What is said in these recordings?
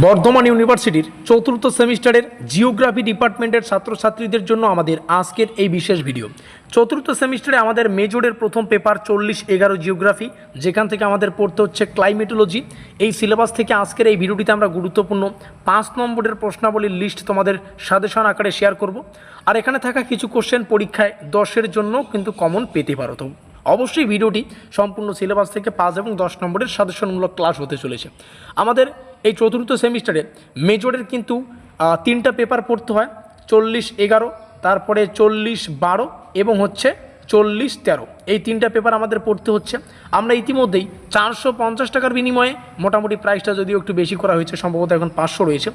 বর্ধমান ইউনিভার্সিটির চতুর্থ সেমিস্টারের জিওগ্রাফি ডিপার্টমেন্টের ছাত্রছাত্রীদের জন্য আমাদের আজকের এই বিশেষ ভিডিও। চতুর্থ সেমিস্টারে আমাদের মেজরের প্রথম পেপার 40-11 জিওগ্রাফি, যেখান থেকে আমাদের পড়তে হচ্ছে ক্লাইমেটোলজি। এই সিলেবাস থেকে আজকের এই ভিডিওটিতে আমরা গুরুত্বপূর্ণ 5 নম্বরের প্রশ্নাবলীর লিস্ট তোমাদের সাজেশন আকারে শেয়ার করব। আর এখানে থাকা কিছু কোশ্চেন পরীক্ষায় 10-এর জন্য কিন্তু কমন পেতে পারো। তো অবশ্যই ভিডিওটি সম্পূর্ণ সিলেবাস থেকে 5 এবং 10 নম্বরের সাজেশনমূলক ক্লাস হতে চলেছে। আমাদের এই চতুর্থ সেমিস্টারে মেজরের কিন্তু 3টা পেপার পড়তে হয়, 40-11, তারপরে 40-12 এবং হচ্ছে 40-13। এই 3টা পেপার আমাদের পড়তে হচ্ছে। আমরা ইতিমধ্যেই 450 টাকার বিনিময়ে, মোটামুটি প্রাইসটা যদিও একটু বেশি করা হয়েছে, সম্ভবত এখন 500 রয়েছে।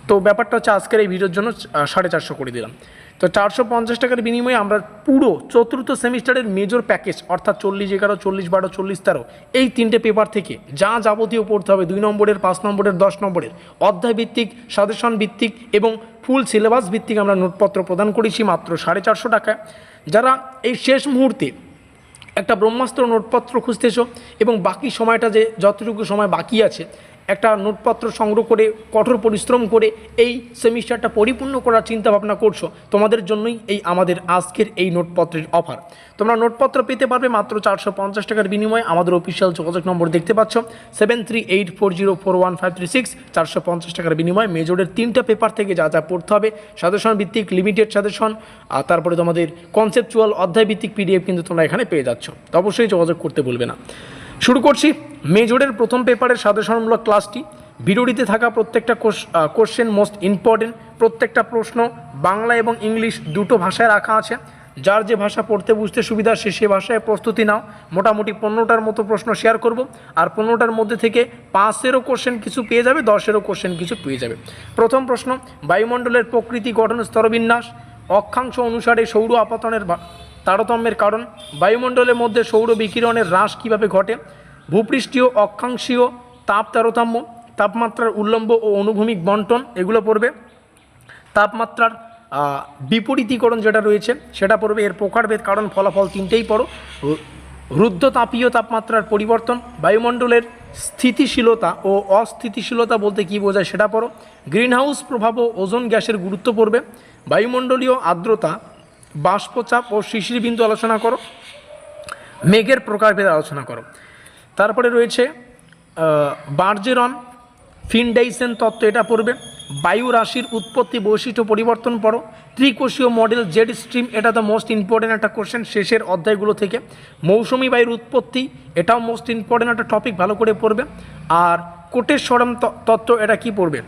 তো ব্যাপারটা হচ্ছে আজকের এই ভিডিওর জন্য 450 করে দিলাম। তো 450 টাকার বিনিময়ে আমরা পুরো চতুর্থ সেমিস্টারের মেজর প্যাকেজ অর্থাৎ 40-11, 40-12, 40-13 এই 3টে পেপার থেকে যা যাবতীয় পড়তে হবে 2 নম্বরের, 5 নম্বরের, 10 নম্বরের অধ্যায় ভিত্তিক, সাজেশন ভিত্তিক এবং ফুল সিলেবাস ভিত্তিক আমরা নোটপত্র প্রদান করেছি মাত্র 450 টাকায়। যারা এই শেষ মুহূর্তে একটা ব্রহ্মাস্ত্র নোটপত্র খুঁজতেছো এবং বাকি সময়টা যে যতটুকু সময় বাকি আছে একটা নোটপত্র সংগ্রহ করে কঠোর পরিশ্রম করে এই সেমিস্টারটা পরিপূর্ণ করার চিন্তা ভাবনা করছো, তোমাদের জন্যই এই আমাদের আজকের এই নোটপত্রের অফার। তোমরা নোটপত্র পেতে পারবে মাত্র 450 টাকার বিনিময়ে। আমাদের অফিসিয়াল যোগাযোগ নম্বর দেখতে পাচ্ছ 7384041536। 450 টাকার বিনিময়ে মেজরের 3টা পেপার থেকে যা যা পড়তে হবে, সাজেশন ভিত্তিক, লিমিটেড সাজেশন, আর তারপরে তোমাদের কনসেপচুয়াল অধ্যায় ভিত্তিক পিডিএফ কিন্তু তোমরা এখানে পেয়ে যাচ্ছ। তো অবশ্যই যোগাযোগ করতে ভুলবে না। শুরু করছি মেজরের প্রথম পেপারের সাজেশনমূলক ক্লাসটি। ভিডিওটিতে থাকা প্রত্যেকটা কোশ্চেন মোস্ট ইম্পর্টেন্ট। প্রত্যেকটা প্রশ্ন বাংলা এবং ইংলিশ দুটো ভাষায় রাখা আছে। যার যে ভাষা পড়তে বুঝতে সুবিধা সে ভাষায় প্রস্তুতি নাও। মোটামুটি 15টার মতো প্রশ্ন শেয়ার করব, আর 15টার মধ্যে থেকে 5-এরও কোশ্চেন কিছু পেয়ে যাবে, 10-এরও কোশ্চেন কিছু পেয়ে যাবে। প্রথম প্রশ্ন, বায়ুমণ্ডলের প্রকৃতি, গঠন, স্তরবিন্যাস, অক্ষাংশ অনুসারে সৌর আপতনের তারতম্যের কারণ, বায়ুমণ্ডলের মধ্যে সৌর বিকিরণের হ্রাস কীভাবে ঘটে, ভূপৃষ্ঠীয় অক্ষাংশীয় তাপ তারতম্য, তাপমাত্রার উল্লম্ব ও অনুভূমিক বন্টন এগুলো পড়বে, তাপমাত্রার বিপরীতীকরণ যেটা রয়েছে সেটা পড়বে, এর প্রকারভেদ, কারণ, ফলাফল 3টেই পড়ো, রুদ্ধতাপীয় তাপমাত্রার পরিবর্তন, বায়ুমণ্ডলের স্থিতিশীলতা ও অস্থিতিশীলতা বলতে কী বোঝায় সেটা পড়ো, গ্রিনহাউস প্রভাব ও ওজোন গ্যাসের গুরুত্ব পড়বে, বায়ুমণ্ডলীয় আর্দ্রতা, বাষ্পচাপ ও শিশির বিন্দু আলোচনা করো, মেঘের প্রকারভেদ আলোচনা করো। তারপরে রয়েছে বার্জেরন ফিনডাইসেন তত্ত্ব, এটা পড়বে, বায়ু রাশির উৎপত্তি, বৈশিষ্ট্য, পরিবর্তন পড়ো, ত্রিকোষীয় মডেল, জেড স্ট্রিম, এটা তো মোস্ট ইম্পর্টেন্ট একটা কোশ্চেন শেষের অধ্যায়গুলো থেকে, মৌসুমি বায়ুর উৎপত্তি, এটাও মোস্ট ইম্পর্টেন্ট একটা টপিক, ভালো করে পড়বে। আর কোটেশ্বরম তত্ত্ব, এটা কি পড়বে।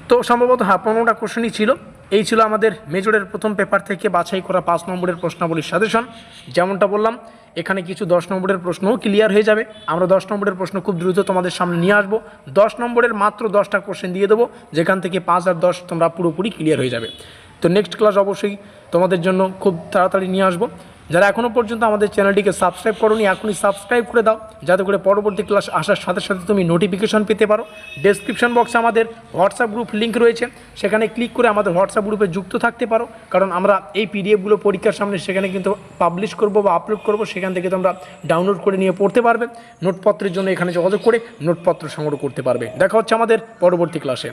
তো সম্ভবত 15টা কোশ্চেনই ছিল। এই ছিল আমাদের মেজরের প্রথম পেপার থেকে বাছাই করা 5 নম্বরের প্রশ্নাবলীর সাজেশন। যেমনটা বললাম, এখানে কিছু 10 নম্বরের প্রশ্নও ক্লিয়ার হয়ে যাবে। আমরা 10 নম্বরের প্রশ্ন খুব দ্রুত তোমাদের সামনে নিয়ে আসবো। 10 নম্বরের মাত্র 10টা কোশ্চেন দিয়ে দেবো, যেখান থেকে 5 আর 10 তোমরা পুরোপুরি ক্লিয়ার হয়ে যাবে। তো নেক্সট ক্লাস অবশ্যই তোমাদের জন্য খুব তাড়াতাড়ি নিয়ে আসবো। যারা এখনও পর্যন্ত আমাদের চ্যানেলটিকে সাবস্ক্রাইব করোনি, এখনই সাবস্ক্রাইব করে দাও, যাতে করে পরবর্তী ক্লাস আসার সাথে সাথে তুমি নোটিফিকেশন পেতে পারো। ডেসক্রিপশন বক্সে আমাদের হোয়াটসঅ্যাপ গ্রুপ লিঙ্ক রয়েছে, সেখানে ক্লিক করে আমাদের হোয়াটসঅ্যাপ গ্রুপে যুক্ত থাকতে পারো, কারণ আমরা এই পিডিএফগুলো পরীক্ষার সামনে সেখানে কিন্তু পাবলিশ করব বা আপলোড করব, সেখান থেকে তোমরা ডাউনলোড করে নিয়ে পড়তে পারবে। নোটপত্রের জন্য এখানে যোগাযোগ করে নোটপত্র সংগ্রহ করতে পারবে। দেখা হচ্ছে আমাদের পরবর্তী ক্লাসে।